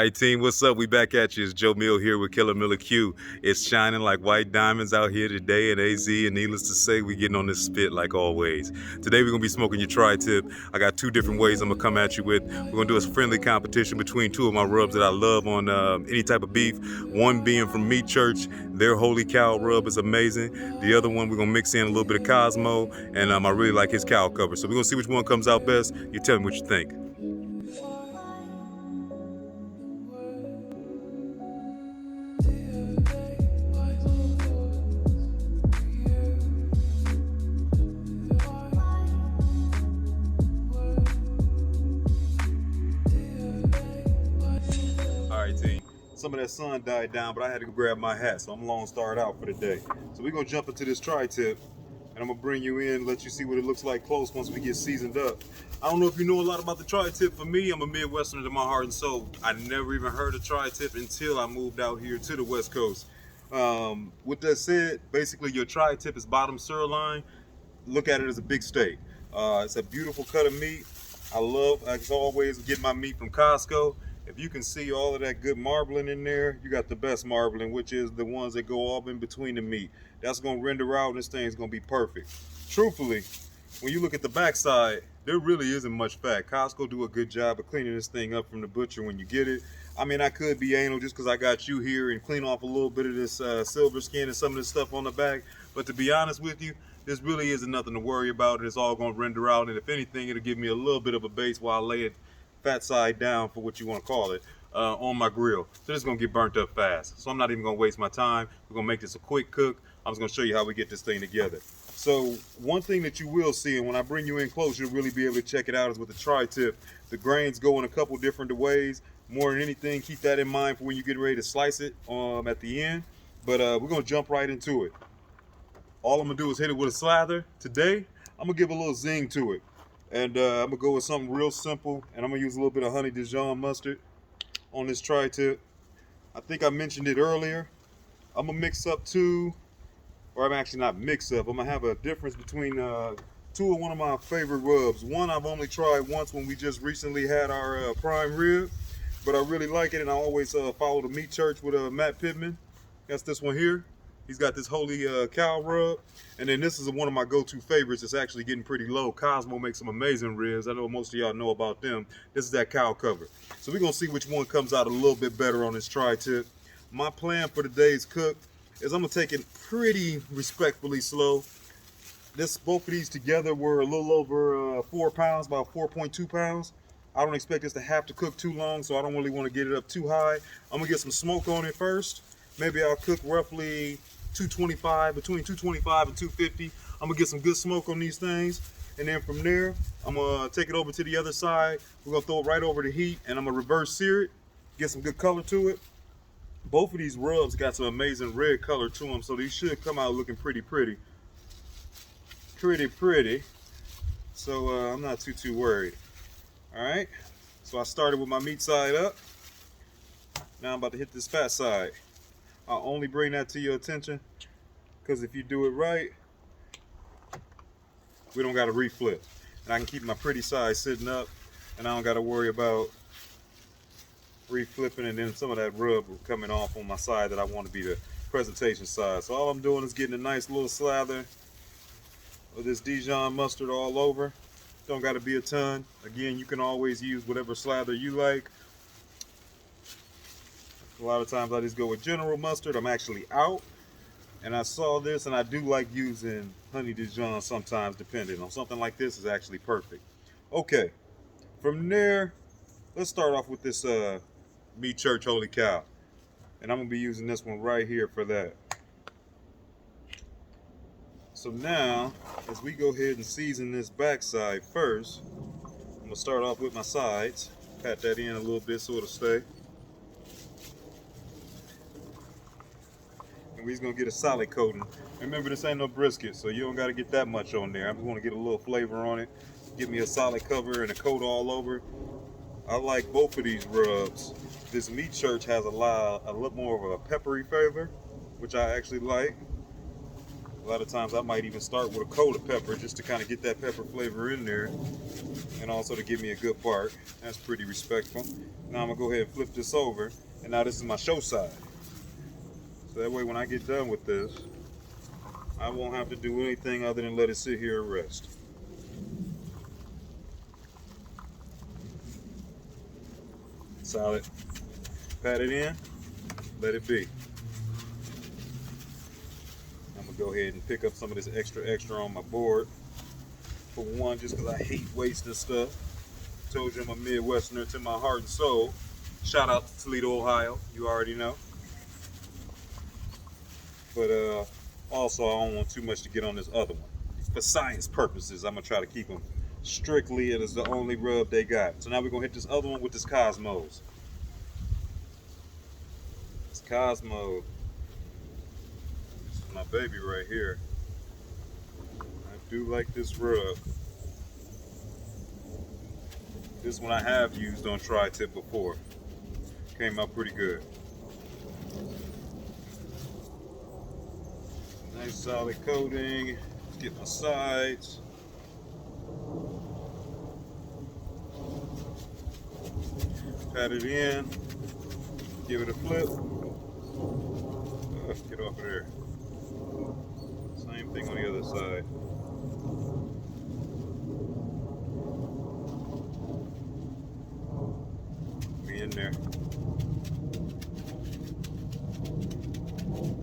Hey team, what's up? We back at you. It's Joe Mill here with Killer Miller Q. It's shining like white diamonds out here today at AZ, and needless to say, we getting on this spit like always. Today we're gonna be smoking your tri-tip. I got two different ways I'm gonna come at you with. We're gonna do a friendly competition between two of my rubs that I love on any type of beef. One being from Meat Church, their Holy Cow rub is amazing. The other one we're gonna mix in a little bit of Cosmo, and I really like his cow cover. So we're gonna see which one comes out best. You tell me what you think. Alright team, some of that sun died down, but I had to go grab my hat, so I'm gonna start out for the day. So we're gonna jump into this tri-tip, and I'm gonna bring you in, let you see what it looks like close once we get seasoned up. I don't know if you know a lot about the tri-tip. For me, I'm a Midwesterner to my heart and soul. I never even heard of tri-tip until I moved out here to the West Coast. With that said, basically your tri-tip is bottom sirloin. Look at it as a big steak. It's a beautiful cut of meat. I love, as always, get my meat from Costco. If you can see all of that good marbling in there, you got the best marbling, which is the ones that go all in between the meat. That's gonna render out and this thing's gonna be perfect. Truthfully, when you look at the backside, there really isn't much fat. Costco do a good job of cleaning this thing up from the butcher when you get it. I mean, I could be anal just because I got you here and clean off a little bit of this silver skin and some of this stuff on the back. But to be honest with you, this really isn't nothing to worry about. It's all gonna render out, and if anything, it'll give me a little bit of a base while I lay it fat side down, for what you want to call it, on my grill. So this is gonna get burnt up fast. So I'm not even gonna waste my time. We're gonna make this a quick cook. I'm just gonna show you how we get this thing together. So one thing that you will see, and when I bring you in close, you'll really be able to check it out, is with the tri-tip. The grains go in a couple different ways. More than anything, keep that in mind for when you get ready to slice it at the end. But we're gonna jump right into it. All I'm gonna do is hit it with a slather. Today, I'm gonna give a little zing to it. And I'm gonna go with something real simple, and I'm gonna use a little bit of honey Dijon mustard on this tri-tip. I think I mentioned it earlier. I'm gonna mix up two, or I'm actually not mix up. I'm gonna have a difference between two of one of my favorite rubs. One I've only tried once when we just recently had our prime rib, but I really like it, and I always follow the Meat Church with Matt Pittman. That's this one here. He's got this Holy Cow rub. And then this is one of my go-to favorites. It's actually getting pretty low. Cosmo makes some amazing ribs. I know most of y'all know about them. This is that cow cover. So we're gonna see which one comes out a little bit better on this tri-tip. My plan for today's cook is I'm gonna take it pretty respectfully slow. Both of these together were a little over 4 pounds, about 4.2 pounds. I don't expect this to have to cook too long, so I don't really want to get it up too high. I'm gonna get some smoke on it first. Maybe I'll cook roughly 225, between 225 and 250. I'm gonna get some good smoke on these things. And then from there, I'm gonna take it over to the other side. We're gonna throw it right over the heat, and I'm gonna reverse sear it, get some good color to it. Both of these rubs got some amazing red color to them, so these should come out looking pretty. So I'm not too worried. All right, so I started with my meat side up. Now I'm about to hit this fat side. I'll only bring that to your attention because if you do it right, we don't got to reflip. And I can keep my pretty side sitting up, and I don't got to worry about reflipping and then some of that rub coming off on my side that I want to be the presentation side. So all I'm doing is getting a nice little slather of this Dijon mustard all over. Don't got to be a ton. Again, you can always use whatever slather you like. A lot of times I just go with general mustard. I'm actually out, and I saw this, and I do like using honey Dijon sometimes, depending on something like this is actually perfect. Okay, from there, let's start off with this Meat Church Holy Cow, and I'm gonna be using this one right here for that. So now, as we go ahead and season this backside first, I'm gonna start off with my sides, pat that in a little bit so it'll stay. We're just gonna get a solid coating. Remember, this ain't no brisket, so you don't gotta get that much on there. I'm just gonna get a little flavor on it, give me a solid cover and a coat all over. I like both of these rubs. This Meat Church has a lot more of a peppery flavor, which I actually like. A lot of times I might even start with a coat of pepper just to kind of get that pepper flavor in there, and also to give me a good bark. That's pretty respectful. Now I'm gonna go ahead and flip this over, and now this is my show side. So that way when I get done with this, I won't have to do anything other than let it sit here and rest. Solid. Pat it in, let it be. I'm gonna go ahead and pick up some of this extra on my board. For one, just because I hate wasting stuff. Told you I'm a Midwesterner to my heart and soul. Shout out to Toledo, Ohio. You already know. But also, I don't want too much to get on this other one. For science purposes, I'm gonna try to keep them strictly, and it's the only rub they got. So now we're gonna hit this other one with this Cosmos. This Cosmo. This is my baby right here. I do like this rub. This one I have used on tri-tip before. Came out pretty good. Nice solid coating. Let's get my sides. Pat it in. Give it a flip. Get off of there. Same thing on the other side. Be in there.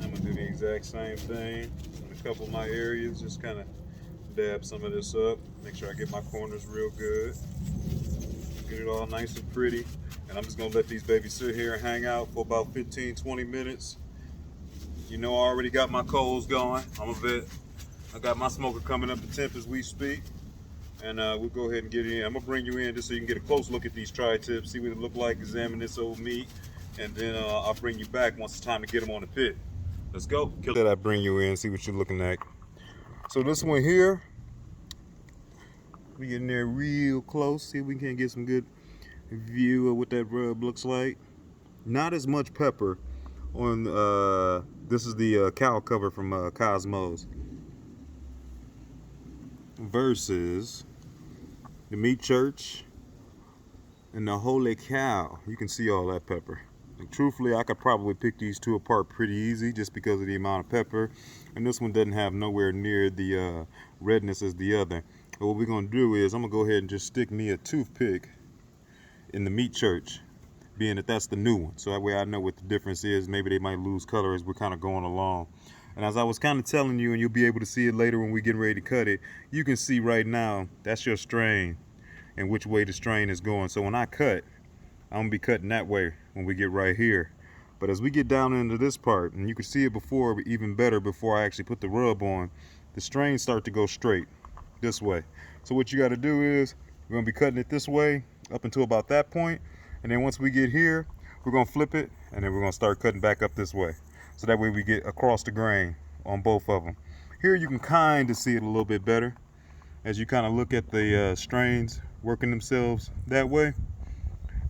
I'm gonna do the exact same thing in a couple of my areas. Just kind of dab some of this up. Make sure I get my corners real good. Get it all nice and pretty. And I'm just gonna let these babies sit here and hang out for about 15-20 minutes. You know, I already got my coals going. I got my smoker coming up to temp as we speak. And we'll go ahead and get in. I'm gonna bring you in just so you can get a close look at these tri-tips, see what it look like, examine this old meat, and then I'll bring you back once it's time to get them on the pit. Let's go. That I bring you in, see what you're looking at. So this one here, we getting there real close. See if we can get some good view of what that rub looks like. Not as much pepper on this is the cow cover from Cosmos versus the Meat Church and the Holy Cow. You can see all that pepper. And truthfully, I could probably pick these two apart pretty easy just because of the amount of pepper, and this one doesn't have nowhere near the redness as the other. But what we're gonna do is I'm gonna go ahead and just stick me a toothpick in the Meat Church, being that that's the new one, so that way I know what the difference is. Maybe they might lose color as we're kind of going along. And as I was kind of telling you, and you'll be able to see it later when we get ready to cut it, you can see right now that's your strain and which way the strain is going. So when I cut, I'm gonna be cutting that way when we get right here. But as we get down into this part, and you can see it before, but even better before I actually put the rub on, the strains start to go straight this way. So what you got to do is we're gonna be cutting it this way up until about that point, and then once we get here, we're gonna flip it, and then we're gonna start cutting back up this way. So that way we get across the grain on both of them. Here you can kind of see it a little bit better as you kind of look at the strains working themselves that way.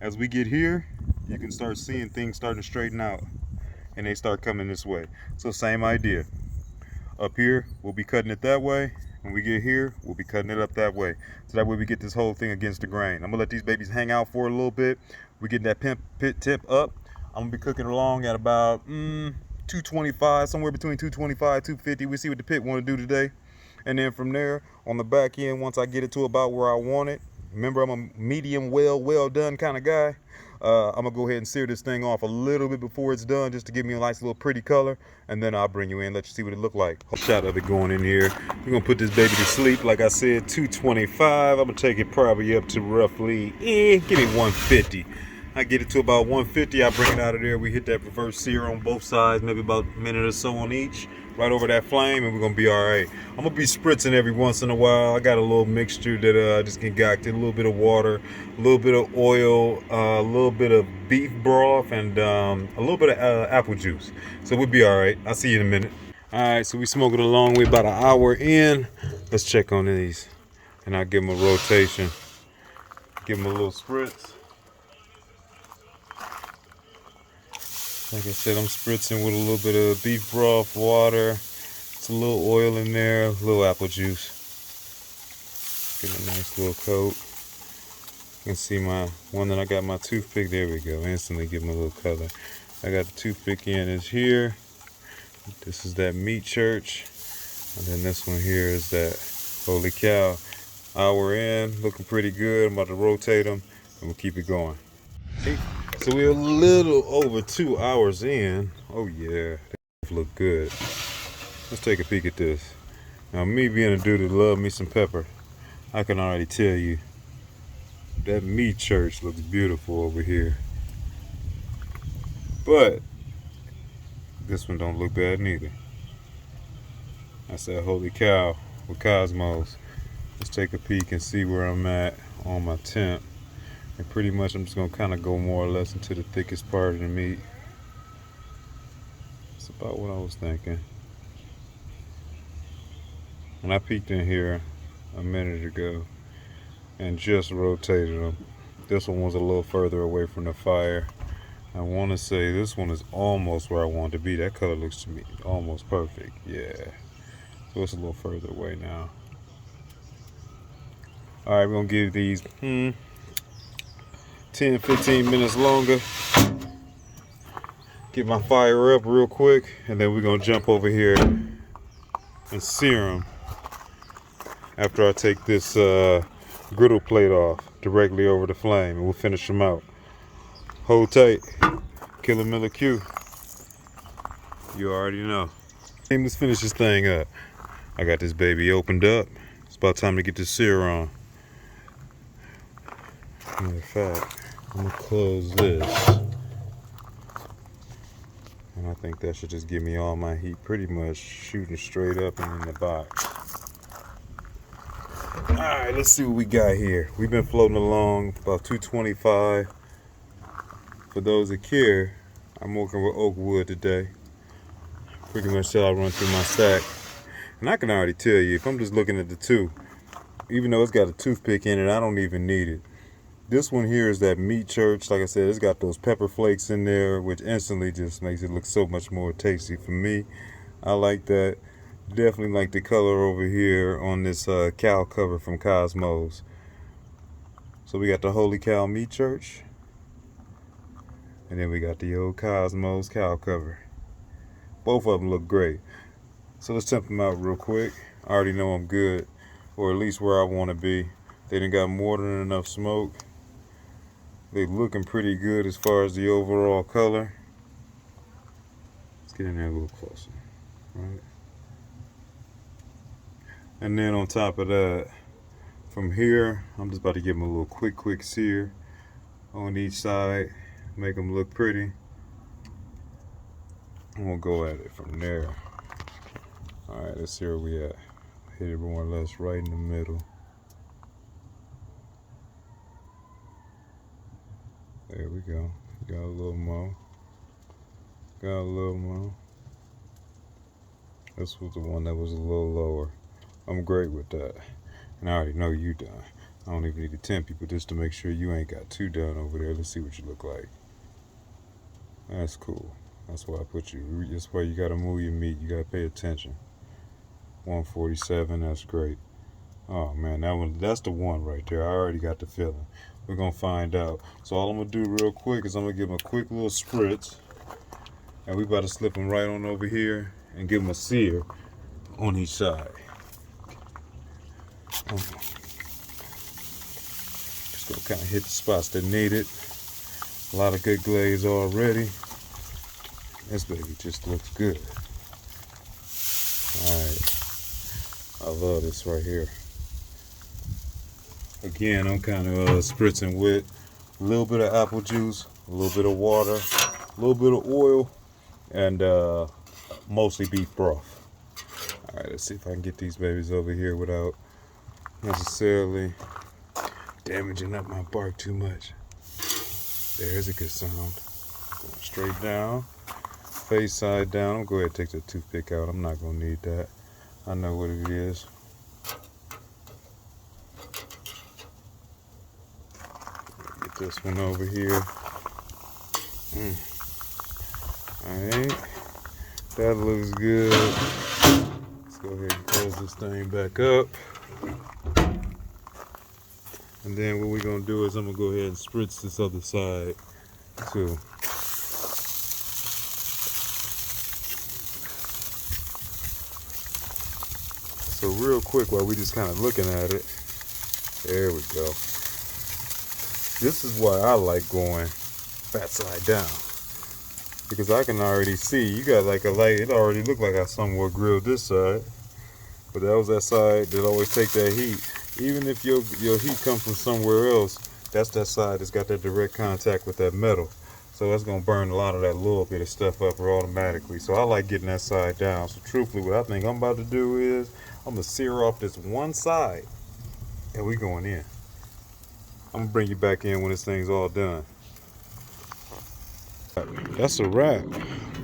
As we get here, you can start seeing things starting to straighten out, and they start coming this way. So same idea. Up here, we'll be cutting it that way. When we get here, we'll be cutting it up that way. So that way we get this whole thing against the grain. I'm gonna let these babies hang out for a little bit. We're getting that pit tip up. I'm gonna be cooking along at about 225, somewhere between 225, 250. We see what the pit wanna do today. And then from there, on the back end, once I get it to about where I want it, remember I'm a medium well done kind of guy. I'm gonna go ahead and sear this thing off a little bit before it's done, just to give me a nice little pretty color, and then I'll bring you in, let you see what it look like. A shot of it going in here. We're gonna put this baby to sleep. Like I said, 225. I'm gonna take it probably up to roughly, give me 150. I get it to about 150, I bring it out of there. We hit that reverse sear on both sides, maybe about a minute or so on each, right over that flame, and we're gonna be all right. I'm gonna be spritzing every once in a while. I got a little mixture that I just concocted, a little bit of water, a little bit of oil, a little bit of beef broth, and a little bit of apple juice. So we'll be all right. I'll see you in a minute. All right, so we smoking along. We're about an hour in. Let's check on these, and I'll give them a rotation. Give them a little spritz. Like I said, I'm spritzing with a little bit of beef broth, water, It's a little oil in there, a little apple juice. Get a nice little coat. You can see my one that I got my toothpick. There we go. Instantly give them a little color. I got the toothpick in is here. This is that meat church. And then this one here is that holy cow. Hour in, looking pretty good. I'm about to rotate them and we'll keep it going. So we're a little over 2 hours in. Oh yeah, they look good. Let's take a peek at this. Now me being a dude that love me some pepper, I can already tell you that meat church looks beautiful over here. But this one don't look bad neither. I said holy cow with Cosmos. Let's take a peek and see where I'm at on my temp. And pretty much I'm just gonna kind of go more or less into the thickest part of the meat. That's about what I was thinking. And I peeked in here a minute ago and just rotated them. This one was a little further away from the fire. I want to say this one is almost where I want it to be. That color looks to me almost perfect. Yeah. So it's a little further away now. All right, we're gonna give these 10, 15 minutes longer. Get my fire up real quick, and then we're gonna jump over here and sear them after I take this griddle plate off directly over the flame, and we'll finish them out. Hold tight. Killer Miller Q. You already know. Let's finish this thing up. I got this baby opened up. It's about time to get the sear on. Matter of fact, I'm gonna close this. And I think that should just give me all my heat pretty much shooting straight up and in the box. Alright, let's see what we got here. We've been floating along about 225. For those that care, I'm working with oak wood today. Pretty much till I run through my stack. And I can already tell you, if I'm just looking at the two, even though it's got a toothpick in it, I don't even need it. This one here is that meat church. Like I said, it's got those pepper flakes in there, which instantly just makes it look so much more tasty for me. I like that. Definitely like the color over here on this cow cover from Cosmos. So we got the Holy Cow Meat Church. And then we got the old Cosmos cow cover. Both of them look great. So let's temp them out real quick. I already know I'm good, or at least where I want to be. They done got more than enough smoke. They looking pretty good as far as the overall color. Let's get in there a little closer, right? And then on top of that, from here, I'm just about to give them a little quick sear on each side, make them look pretty. And we'll go at it from there. All right, let's see where we at. Hit it more or less right in the middle. There we go. Got a little more. Got a little more. This was the one that was a little lower. I'm great with that. And I already know you done. I don't even need to temp you, but just to make sure you ain't got too done over there. Let's see what you look like. That's cool. That's why I put you. That's why you gotta move your meat. You gotta pay attention. 147, that's great. Oh man, that's the one right there. I already got the feeling. We're gonna find out. So all I'm gonna do real quick is I'm gonna give him a quick little spritz. And we about to slip him right on over here and give him a sear on each side. Just gonna kind of hit the spots that need it. A lot of good glaze already. This baby just looks good. Alright. I love this right here. Again, I'm kind of spritzing with a little bit of apple juice, a little bit of water, a little bit of oil, and mostly beef broth. Alright, let's see if I can get these babies over here without necessarily damaging up my bark too much. There's a good sound. Going straight down, face side down. I'm going to go ahead and take the toothpick out. I'm not going to need that. I know what it is. Get this one over here. Alright. That looks good. Go ahead and close this thing back up. And then what we're gonna do is I'm gonna go ahead and spritz this other side too. So real quick, while we just kind of looking at it, there we go. This is why I like going fat side down, because I can already see you got like a light. It already looked like I somewhat grilled this side, but that was that side that always take that heat. Even if your heat comes from somewhere else, that's that side that's got that direct contact with that metal. So that's gonna burn a lot of that little bit of stuff up automatically. So I like getting that side down. So truthfully, what I think I'm about to do is I'm gonna sear off this one side, and we going in. I'm gonna bring you back in when this thing's all done. That's a wrap.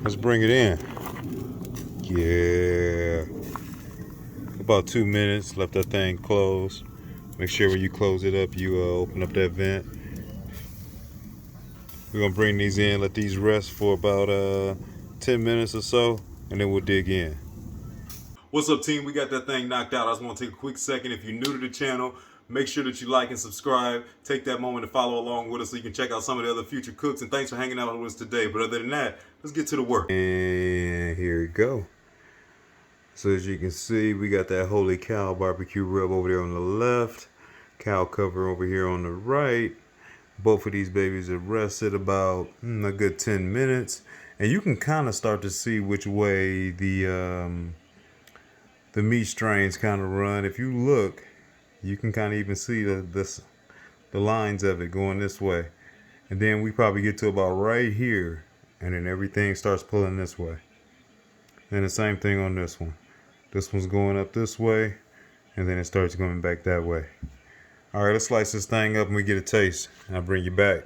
Let's bring it in. Yeah. About 2 minutes. Left that thing closed. Make sure when you close it up, you open up that vent. We're gonna bring these in, let these rest for about 10 minutes or so, and then we'll dig in. What's up, team? We got that thing knocked out. I just want to take a quick second. If you're new to the channel, make sure that you like and subscribe. Take that moment to follow along with us so you can check out some of the other future cooks. And thanks for hanging out with us today. But other than that, let's get to the work. And here we go. So as you can see, we got that holy cow barbecue rub over there on the left, cow cover over here on the right. Both of these babies have rested about a good 10 minutes. And you can kind of start to see which way the meat strains kind of run. If you look, you can kind of even see the lines of it going this way. And then we probably get to about right here, and then everything starts pulling this way. And the same thing on this one. This one's going up this way, and then it starts going back that way. All right, let's slice this thing up and we get a taste, and I'll bring you back.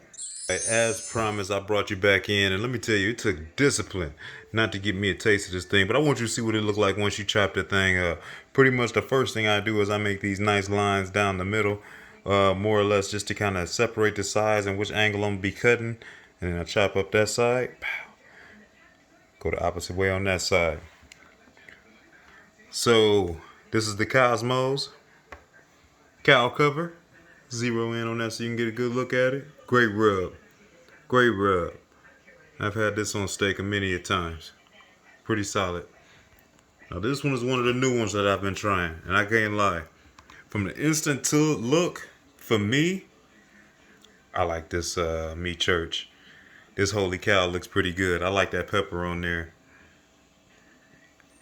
As promised, I brought you back in, and let me tell you, it took discipline not to get me a taste of this thing, but I want you to see what it looked like once you chop the thing up. Pretty much the first thing I do is I make these nice lines down the middle, more or less just to kind of separate the size and which angle I'm going to be cutting, and then I chop up that side, go the opposite way on that side. So this is the Cosmos cow cover. Zero in on that so you can get a good look at it. Great rub. Great rub. I've had this on steak many a times. Pretty solid. Now this one is one of the new ones that I've been trying, and I can't lie. From the instant to look, for me, I like this meat church. This holy cow looks pretty good. I like that pepper on there.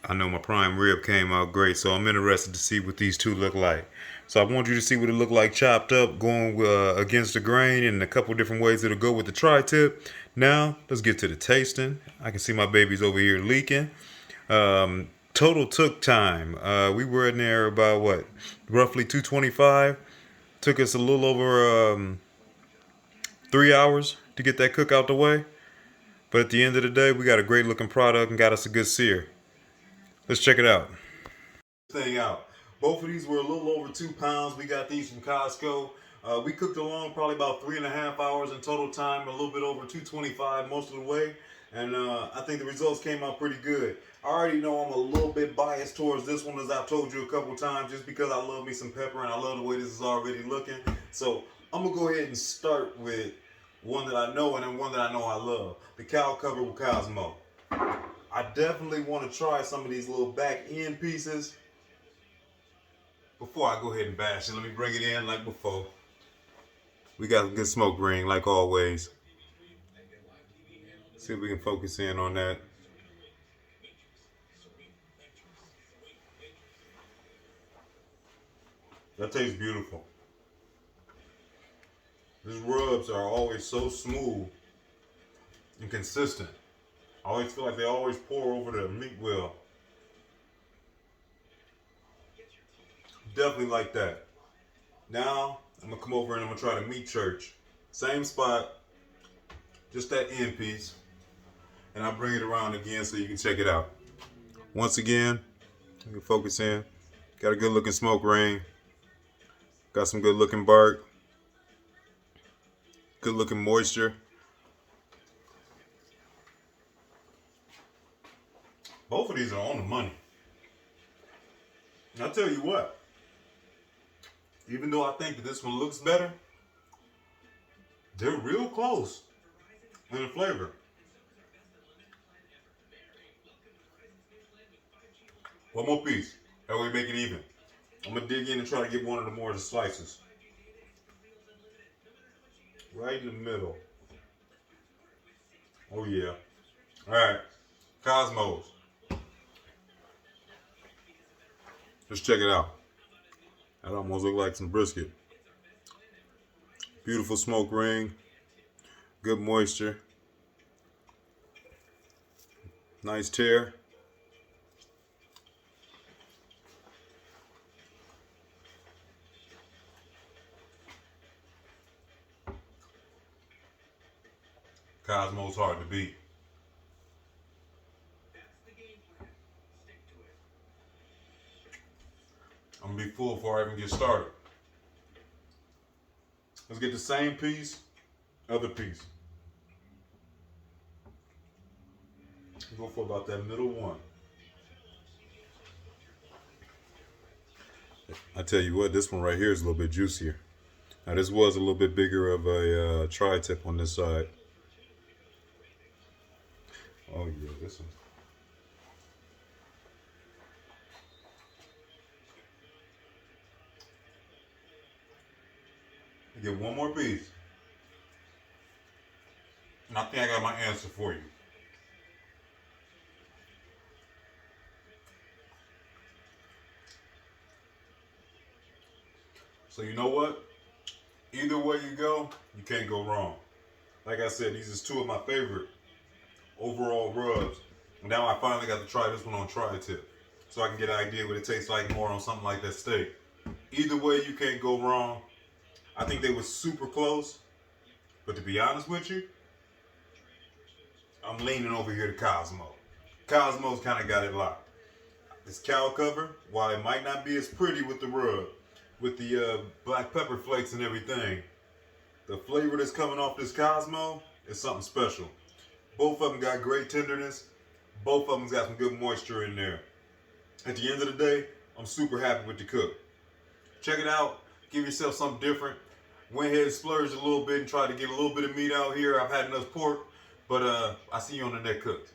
I know my prime rib came out great, so I'm interested to see what these two look like. So I want you to see what it looked like chopped up, going against the grain, and a couple different ways it'll go with the tri-tip. Now, let's get to the tasting. I can see my babies over here leaking. Total took time. We were in there about, what, roughly 225. Took us a little over 3 hours to get that cook out the way. But at the end of the day, we got a great looking product and got us a good sear. Let's check it out. Thing out. Both of these were a little over 2 pounds. We got these from Costco. We cooked along probably about 3.5 hours in total time, a little bit over 225 most of the way. And I think the results came out pretty good. I already know I'm a little bit biased towards this one, as I've told you a couple times, just because I love me some pepper and I love the way this is already looking. So I'm going to go ahead and start with one that I know and then one that I know I love. The cow cover with Cosmo. I definitely want to try some of these little back end pieces. Before I go ahead and bash it, let me bring it in like before. We got a good smoke ring like always. See if we can focus in on that. That tastes beautiful. These rubs are always so smooth and consistent. I always feel like they always pour over the meat well. Definitely like that. Now, I'm gonna come over and I'm gonna try the meat church. Same spot, just that end piece. And I'll bring it around again so you can check it out. Once again, you can focus in. Got a good looking smoke ring. Got some good looking bark. Good looking moisture. Both of these are on the money. I'll tell you what, even though I think that this one looks better, they're real close in the flavor. One more piece, that way we make it even. I'm gonna dig in and try to get one of the more of the slices. Right in the middle. Oh yeah. All right, Cosmos. Let's check it out. That almost looks like some brisket. Beautiful smoke ring. Good moisture. Nice tear. Cosmos hard to beat. I'm gonna be full before I even get started. Let's get the same piece, other piece. Go for about that middle one. I tell you what, this one right here is a little bit juicier. Now this was a little bit bigger of a tri-tip on this side. Oh yeah, this one. Get one more piece. And I think I got my answer for you. So you know what? Either way you go, you can't go wrong. Like I said, these is two of my favorite overall rubs. And now I finally got to try this one on tri-tip, so I can get an idea what it tastes like more on something like that steak. Either way, you can't go wrong. I think they were super close, but to be honest with you, I'm leaning over here to Cosmo. Cosmo's kind of got it locked. This cow cover, while it might not be as pretty with the rub, with the black pepper flakes and everything, the flavor that's coming off this Cosmo is something special. Both of them got great tenderness. Both of them got some good moisture in there. At the end of the day, I'm super happy with the cook. Check it out. Give yourself something different. Went ahead and splurged a little bit and tried to get a little bit of meat out here. I've had enough pork, but I see you on the next cook.